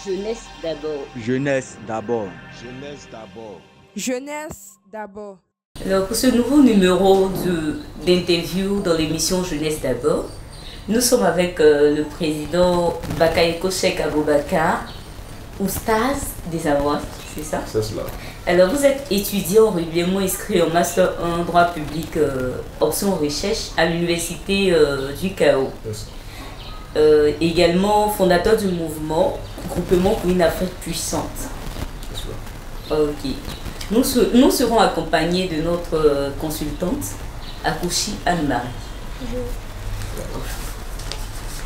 Jeunesse d'abord. Jeunesse d'abord. Jeunesse d'abord. Jeunesse d'abord. Alors pour ce nouveau numéro d'interview dans l'émission Jeunesse d'abord, nous sommes avec le président Bakayoko Cheikh Aboubakar, oustaz des Avoirs, c'est ça? C'est cela. Alors vous êtes étudiant régulièrement inscrit en Master 1 droit public option recherche à l'université du Chaos. Yes. Également fondateur du mouvement Groupement pour une Afrique puissante. C'est cela. Ok. Nous serons accompagnés de notre consultante, Akouchi Anne-Marie. Bonjour.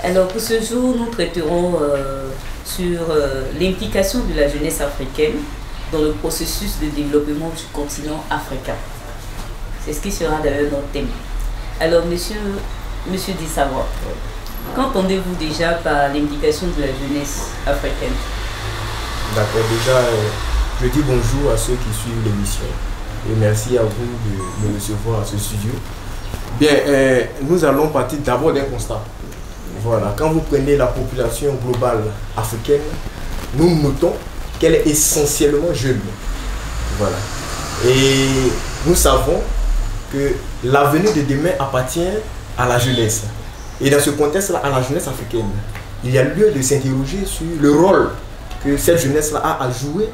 Alors pour ce jour, nous traiterons sur l'implication de la jeunesse africaine dans le processus de développement du continent africain. C'est ce qui sera d'ailleurs notre thème. Alors monsieur Dissavoie, qu'entendez-vous déjà par l'implication de la jeunesse africaine? D'accord, déjà, je dis bonjour à ceux qui suivent l'émission et merci à vous de me recevoir à ce studio. Bien, nous allons partir d'abord d'un constat. Voilà, quand vous prenez la population globale africaine, nous notons qu'elle est essentiellement jeune. Voilà. Et nous savons que l'avenir de demain appartient à la jeunesse. Et dans ce contexte-là, à la jeunesse africaine, il y a lieu de s'interroger sur le rôle que cette jeunesse-là a à jouer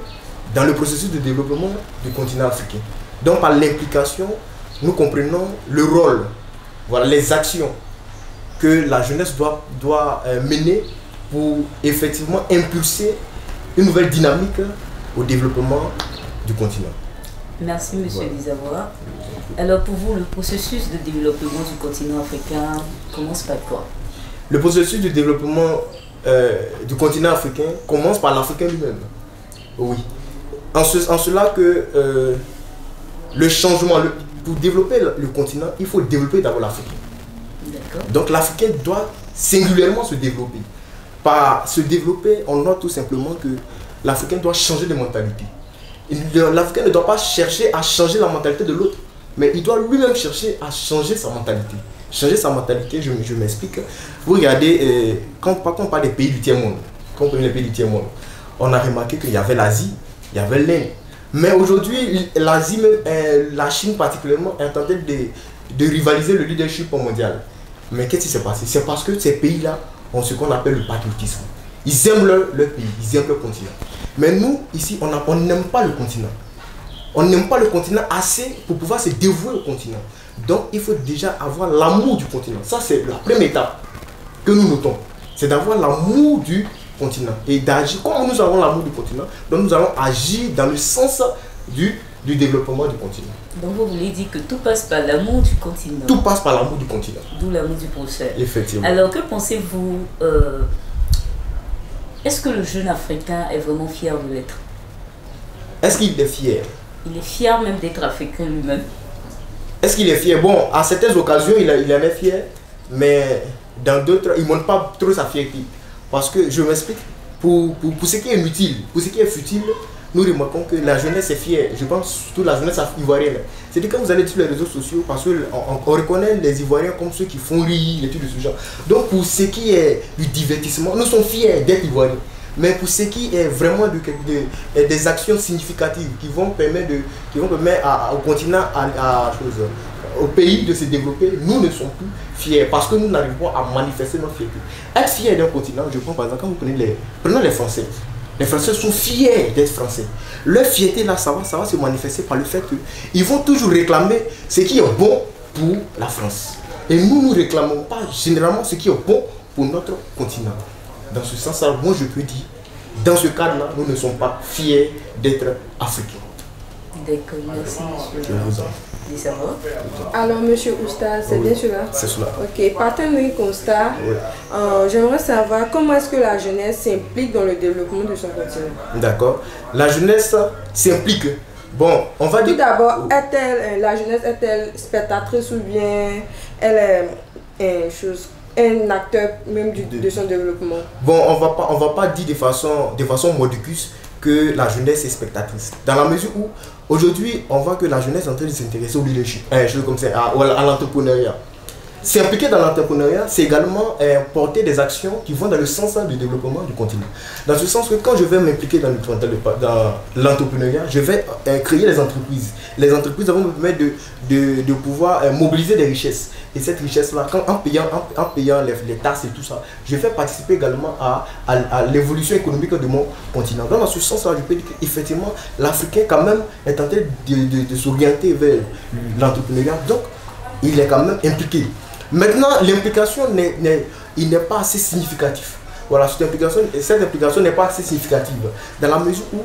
dans le processus de développement du continent africain. Donc par l'implication, nous comprenons le rôle, voilà, les actions que la jeunesse doit mener pour effectivement impulser une nouvelle dynamique au développement du continent. Merci monsieur Voilà. Dissavoie. Alors pour vous, le processus de développement du continent africain commence par quoi? Le processus de développement du continent africain commence par l'Africain lui-même. Oui. En cela que le changement, pour développer le continent, il faut développer d'abord l'Africain. D'accord. Donc l'Africain doit singulièrement se développer. Par se développer, on note tout simplement que l'Africain doit changer de mentalité. L'Africain ne doit pas chercher à changer la mentalité de l'autre, mais il doit lui-même chercher à changer sa mentalité. Changer sa mentalité, je m'explique. Vous regardez, quand on parle des pays du tiers-monde, quand on parle des pays du tiers-monde, on a remarqué qu'il y avait l'Asie, il y avait l'Inde. Mais aujourd'hui, l'Asie, la Chine particulièrement, est en train de rivaliser le leadership mondial. Mais qu'est-ce qui s'est passé? C'est parce que ces pays-là ont ce qu'on appelle le patriotisme. Ils aiment leur pays, ils aiment leur continent. Mais nous, ici, on n'aime pas le continent. On n'aime pas le continent assez pour pouvoir se dévouer au continent. Donc, il faut déjà avoir l'amour du continent. Ça, c'est la première étape que nous notons. C'est d'avoir l'amour du continent. Et d'agir comme nous avons l'amour du continent. Donc, nous allons agir dans le sens du développement du continent. Donc vous voulez dire que tout passe par l'amour du continent. Tout passe par l'amour du continent. D'où l'amour du prochain. Effectivement. Alors que pensez-vous, est-ce que le jeune africain est vraiment fier de l'être? Est-ce qu'il est fier? Il est fier même d'être africain lui-même. Est-ce qu'il est fier? Bon, à certaines occasions, il en est fier, mais dans d'autres, il ne montre pas trop sa fierté. Parce que, je m'explique, pour ce qui est inutile, pour ce qui est futile, nous remarquons que la jeunesse est fière. Je pense surtout la jeunesse ivoirienne. C'est-à-dire quand vous allez sur les réseaux sociaux, parce qu'on reconnaît les Ivoiriens comme ceux qui font rire, les trucs de ce genre. Donc pour ce qui est du divertissement, nous sommes fiers d'être Ivoiriens. Mais pour ce qui est vraiment des actions significatives qui vont permettre au continent, au pays de se développer, nous ne sommes plus fiers parce que nous n'arrivons pas à manifester notre fierté. Être fier d'un continent, je prends par exemple, quand vous prenez les Français. Les Français sont fiers d'être Français. Leur fierté là, ça va se manifester par le fait qu'ils vont toujours réclamer ce qui est bon pour la France. Et nous ne réclamons pas généralement ce qui est bon pour notre continent. Dans ce sens-là, moi je peux dire, dans ce cadre-là, nous ne sommes pas fiers d'être africains. D'accord, merci monsieur. Je vous en prie. Dissavoie. Alors, monsieur Oustaz, c'est bien cela? C'est cela. Ok, partant d'un constat, j'aimerais savoir comment est-ce que la jeunesse s'implique dans le développement de son continent. D'accord. La jeunesse s'implique. Bon, on va dire... Tout d'abord, la jeunesse est-elle spectatrice ou bien elle est un acteur même de son développement? Bon, on va pas dire de façon modicus que la jeunesse est spectatrice. Dans la mesure où, aujourd'hui, on voit que la jeunesse est en train de s'intéresser au leadership, comme ça, à l'entrepreneuriat. S'impliquer dans l'entrepreneuriat, c'est également porter des actions qui vont dans le sens du développement du continent. Dans ce sens que quand je vais m'impliquer dans l'entrepreneuriat, je vais créer des entreprises. Les entreprises vont me permettre de pouvoir mobiliser des richesses. Et cette richesse-là, en payant les taxes et tout ça, je vais participer également à l'évolution économique de mon continent. Donc dans ce sens-là, je peux dire qu'effectivement, l'Africain quand même est en train de s'orienter vers l'entrepreneuriat. Donc, il est quand même impliqué. Maintenant, l'implication n'est pas assez significative. Voilà, cette implication n'est pas assez significative. Dans la mesure où,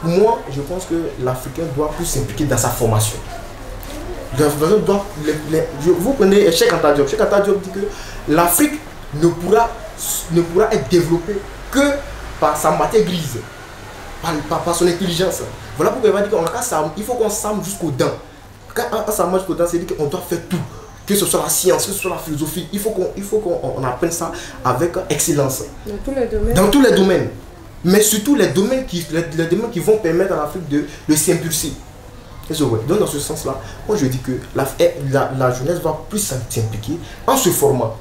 moi, je pense que l'Africain doit plus s'impliquer dans sa formation. Vous prenez Cheikh Anta Diop. Cheikh Anta Diop dit que l'Afrique ne pourra être développée que par sa matière grise, par son intelligence. Voilà pourquoi il va dire qu'il faut qu'on s'arme jusqu'aux dents. Quand on s'arme jusqu'aux dents, c'est-à-dire qu'on doit faire tout. Que ce soit la science, que ce soit la philosophie, il faut qu'on apprenne ça avec excellence. Dans tous les domaines. Dans tous les domaines. Mais surtout les domaines qui vont permettre à l'Afrique de s'impulser. Donc dans ce sens-là, moi je dis que la jeunesse va plus s'impliquer en se formant.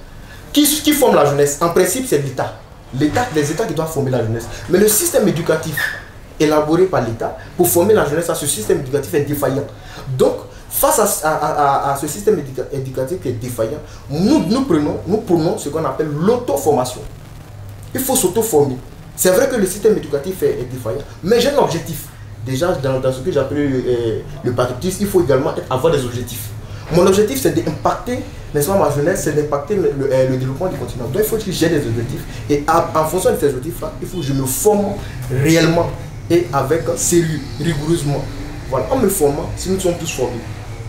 Qui forme la jeunesse? En principe, c'est l'État. Les États qui doivent former la jeunesse. Mais le système éducatif élaboré par l'État pour former la jeunesse, ce système éducatif est défaillant. Donc, face à ce système éducatif qui est défaillant, nous prenons ce qu'on appelle l'auto-formation. Il faut s'auto-former. C'est vrai que le système éducatif est défaillant, mais j'ai un objectif. Déjà, dans ce que j'appelle le patriotisme, il faut également avoir des objectifs. Mon objectif, c'est d'impacter, n'est-ce pas, ma jeunesse, c'est d'impacter le développement du continent. Donc, il faut que j'ai des objectifs. Et en fonction de ces objectifs-là, il faut que je me forme réellement et avec sérieux, rigoureusement. Voilà, en me formant, si nous sommes tous formés,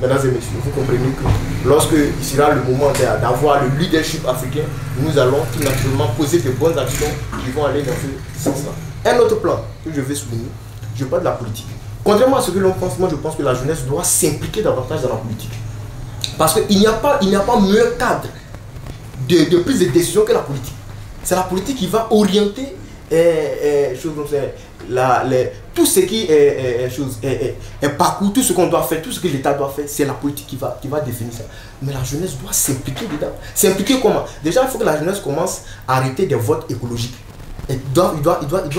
mesdames et messieurs, vous comprenez que lorsque il sera le moment d'avoir le leadership africain, nous allons tout naturellement poser de bonnes actions qui vont aller dans ce sens-là. Un autre plan que je vais souligner, je parle de la politique. Contrairement à ce que l'on pense, moi je pense que la jeunesse doit s'impliquer davantage dans la politique. Parce qu'il n'y a pas meilleur cadre de prise de décision que la politique. C'est la politique qui va orienter tout ce qui est parcours, tout ce qu'on doit faire, tout ce que l'État doit faire, c'est la politique qui va définir ça. Mais la jeunesse doit s'impliquer dedans. S'impliquer comment? Déjà, il faut que la jeunesse commence à arrêter des votes écologiques. Il doit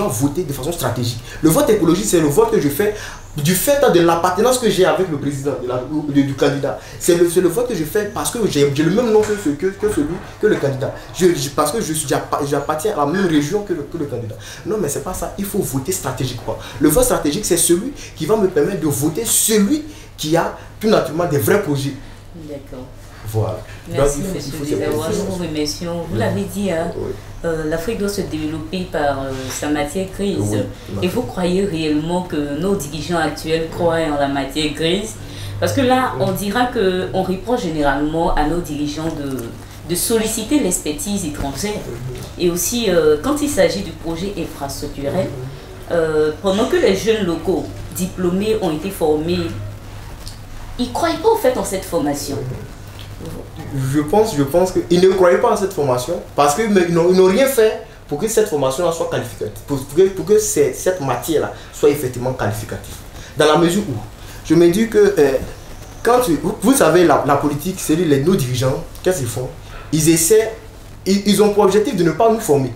voter de façon stratégique. Le vote écologique, c'est le vote que je fais du fait de l'appartenance que j'ai avec le président du candidat. C'est le vote que je fais parce que j'ai le même nom que le candidat. Parce que j'appartiens à la même région que le candidat. Non, mais c'est pas ça. Il faut voter stratégiquement. Le vote stratégique, c'est celui qui va me permettre de voter celui qui a tout naturellement des vrais projets. D'accord. Voilà. Merci, monsieur Dezawa. Nous vous remercions. Vous l'avez dit, hein, oui. L'Afrique doit se développer par sa matière grise. Oui. Et vous croyez réellement que nos dirigeants actuels croient en la matière grise? Parce que là, on dira qu'on reproche généralement à nos dirigeants de solliciter l'expertise étrangère. Et aussi, quand il s'agit du projet infrastructurel, pendant que les jeunes locaux diplômés ont été formés, ils ne croient pas au fait en cette formation. Je pense qu'ils ne croyaient pas en cette formation parce qu'ils n'ont rien fait pour que cette formation soit qualificative, pour que cette matière-là soit effectivement qualificative. Dans la mesure où, je me dis que vous savez, la politique, c'est nos dirigeants, qu'est-ce qu'ils font? Ils ont pour objectif de ne pas nous former.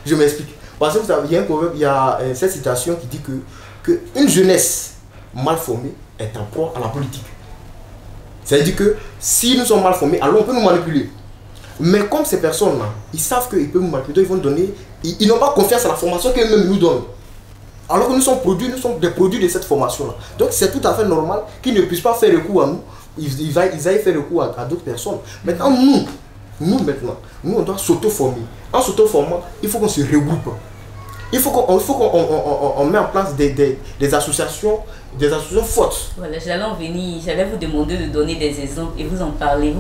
Je m'explique. Parce que vous savez, il y a cette citation qui dit que une jeunesse mal formée est en proie à la politique. C'est-à-dire que si nous sommes mal formés, alors on peut nous manipuler. Mais comme ces personnes-là, ils savent qu'ils peuvent nous manipuler, ils n'ont pas confiance à la formation qu'eux-mêmes nous donnent. Alors que nous sommes des produits de cette formation-là. Donc c'est tout à fait normal qu'ils ne puissent pas faire recours à nous. Ils aillent faire recours à d'autres personnes. Maintenant, nous, on doit s'auto-former. En s'auto-formant, il faut qu'on se regroupe. Il faut qu'on mette en place des associations fortes. Voilà, j'allais vous demander de donner des exemples et vous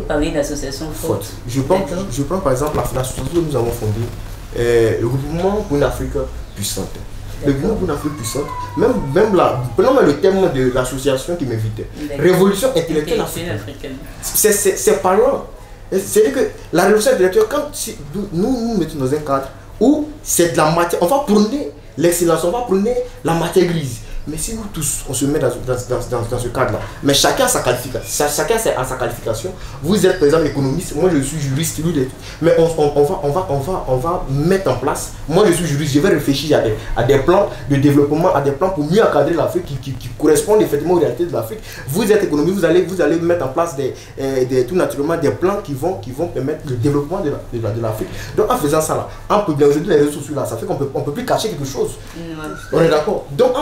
parlez d'associations fortes. Je prends par exemple l'association que nous avons fondée, le Groupement pour une Afrique puissante. Le Groupement pour une Afrique puissante, prenons le thème de l'association qui m'invitait. Révolution intellectuelle africaine. C'est parlant. C'est-à-dire que la révolution intellectuelle, nous mettons dans un cadre où c'est de la matière, on va prôner l'excellence, on va prôner la matière grise. Mais si nous tous, on se met dans ce cadre-là, mais chacun a sa qualification, chacun a sa qualification. Vous êtes par exemple économiste, moi je suis juriste, mais on va mettre en place, moi je suis juriste, je vais réfléchir à des plans de développement, à des plans pour mieux encadrer l'Afrique qui correspondent effectivement aux réalités de l'Afrique. Vous êtes économiste, vous allez mettre en place tout naturellement des plans qui vont permettre le développement de l'Afrique. Donc en faisant ça là, aujourd'hui les réseaux sociaux là, ça fait qu'on peut plus cacher quelque chose. On est d'accord. Donc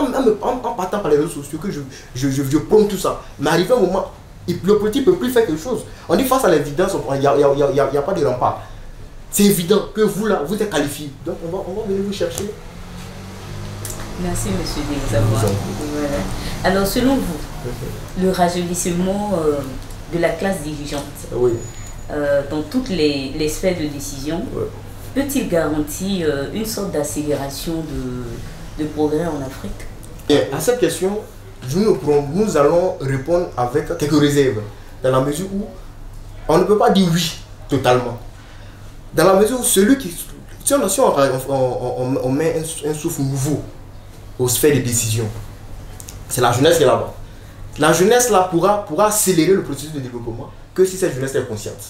en partant par les réseaux sociaux que je prône tout ça, mais arrivé un moment, le politique ne peut plus faire quelque chose. On dit face à l'évidence, il n'y a pas de rempart. C'est évident que vous là, vous êtes qualifié. Donc on va venir vous chercher. Merci monsieur Desavoir. Voilà. Alors selon vous, le rajeunissement de la classe dirigeante dans toutes les sphères de décision, peut-il garantir une sorte d'accélération de progrès en Afrique? Et à cette question, nous allons répondre avec quelques réserves, dans la mesure où on ne peut pas dire oui totalement. Dans la mesure où si on met un souffle nouveau aux sphères de décision, c'est la jeunesse qui est là-bas. La jeunesse là pourra accélérer le processus de développement que si cette jeunesse est consciente.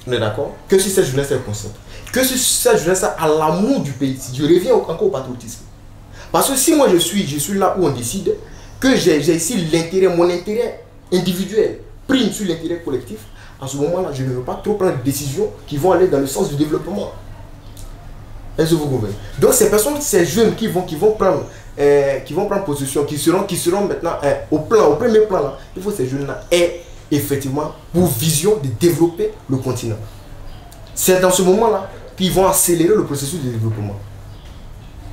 On est d'accord? Que si cette jeunesse est consciente. Que si cette jeunesse a l'amour du pays. Je reviens encore au patriotisme. Parce que si moi je suis là où on décide, que j'ai ici mon intérêt individuel prime sur l'intérêt collectif, à ce moment-là, je ne veux pas trop prendre des décisions qui vont aller dans le sens du développement. Est-ce que vous comprenez? Donc ces personnes, ces jeunes qui vont prendre position, qui seront maintenant au premier plan là, il faut que ces jeunes-là aient effectivement pour vision de développer le continent. C'est dans ce moment-là qu'ils vont accélérer le processus de développement.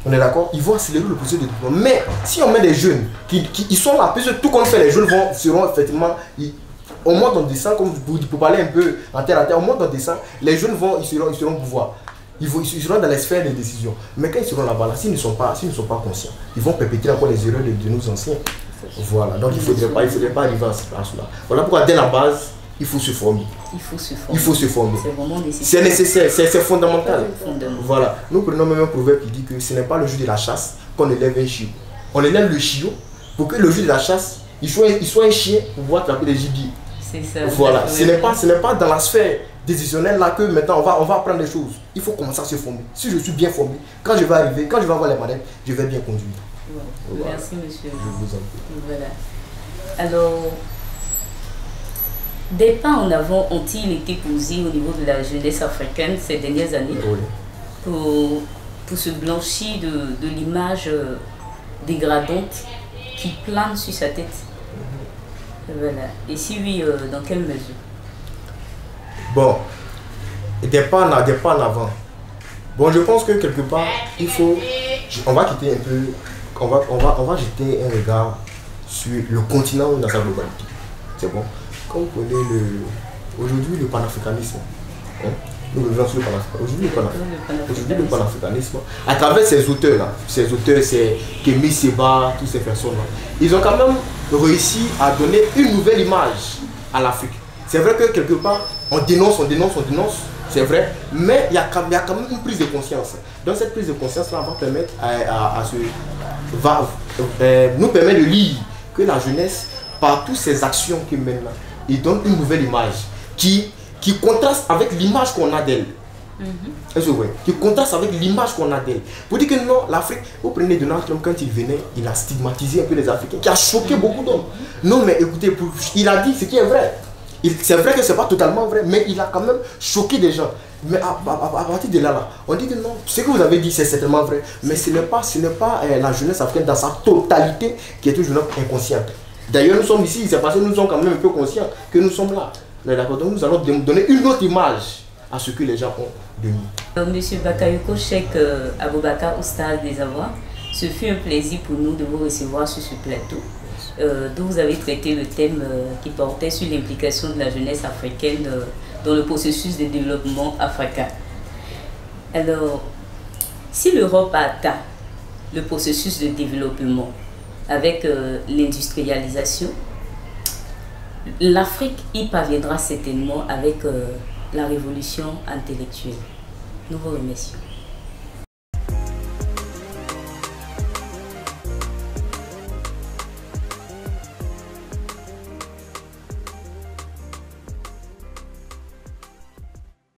On est d'accord? Ils vont accélérer le processus de développement. Mais si on met des jeunes qui sont là, puisque tout qu'on fait, les jeunes seront effectivement, au moins on descend, comme pour parler un peu en terre à terre, au moins on descend, les jeunes ils seront pouvoir. Ils seront dans les sphères de décision. Mais quand ils seront là-bas, s'ils ne sont pas conscients, ils vont perpétrer encore les erreurs de nos anciens. Voilà, donc il ne faudrait pas arriver à cela. Voilà pourquoi dès la base, il faut se former. Il faut se former. C'est vraiment nécessaire. C'est nécessaire, c'est fondamental. Voilà. Nous prenons même un proverbe qui dit que ce n'est pas le jour de la chasse qu'on élève un chiot. On élève le chiot pour que le jour de la chasse, il soit un chien pour pouvoir attraper les gibiers. C'est ça. Voilà. Ce n'est pas dans la sphère décisionnelle là que maintenant on va apprendre les choses. Il faut commencer à se former. Si je suis bien formé, quand je vais avoir les manettes, je vais bien conduire. Voilà. Merci monsieur. Je vous en prie. Voilà. Alors, des pas en avant ont-ils été posés au niveau de la jeunesse africaine ces dernières années pour se blanchir de l'image dégradante qui plane sur sa tête? Voilà. Et si oui, dans quelle mesure? Bon, des pas en avant. Bon, je pense que quelque part, on va quitter un peu, on va jeter un regard sur le continent dans sa globalité. C'est bon. Quand vous prenez aujourd'hui le panafricanisme, nous revenons sur le panafricanisme. Aujourd'hui le panafricanisme, à travers ces auteurs-là, c'est Kémy Séba, tous ces personnes-là, ils ont quand même réussi à donner une nouvelle image à l'Afrique. C'est vrai que quelque part, on dénonce, c'est vrai, mais il y a quand même une prise de conscience. Donc cette prise de conscience-là va permettre nous permet de lire que la jeunesse, par toutes ces actions qu'ils mènent là, ils donnent une nouvelle image qui contraste avec l'image qu'on a d'elle. Est-ce que vous voyez? Qui contraste avec l'image qu'on a d'elle. Pour dire que non, l'Afrique, vous prenez Donald Trump, quand il venait, il a stigmatisé un peu les Africains, qui a choqué beaucoup d'hommes. Non, mais écoutez, il a dit ce qui est vrai. C'est vrai que ce n'est pas totalement vrai, mais il a quand même choqué des gens. Mais à partir de là, on dit que non, ce que vous avez dit, c'est certainement vrai. Mais ce n'est pas la jeunesse africaine dans sa totalité qui est toujours inconsciente. D'ailleurs, nous sommes ici, c'est parce que nous sommes quand même un peu conscients que nous sommes là. Donc nous allons donner une autre image à ce que les gens ont de nous. Monsieur Bakayoko Cheikh Aboubakar Oustaz Desavoir, ce fut un plaisir pour nous de vous recevoir sur ce plateau. D'où vous avez traité le thème qui portait sur l'implication de la jeunesse africaine dans le processus de développement africain. Alors, si l'Europe a atteint le processus de développement avec l'industrialisation, l'Afrique y parviendra certainement avec la révolution intellectuelle. Nous vous remercions.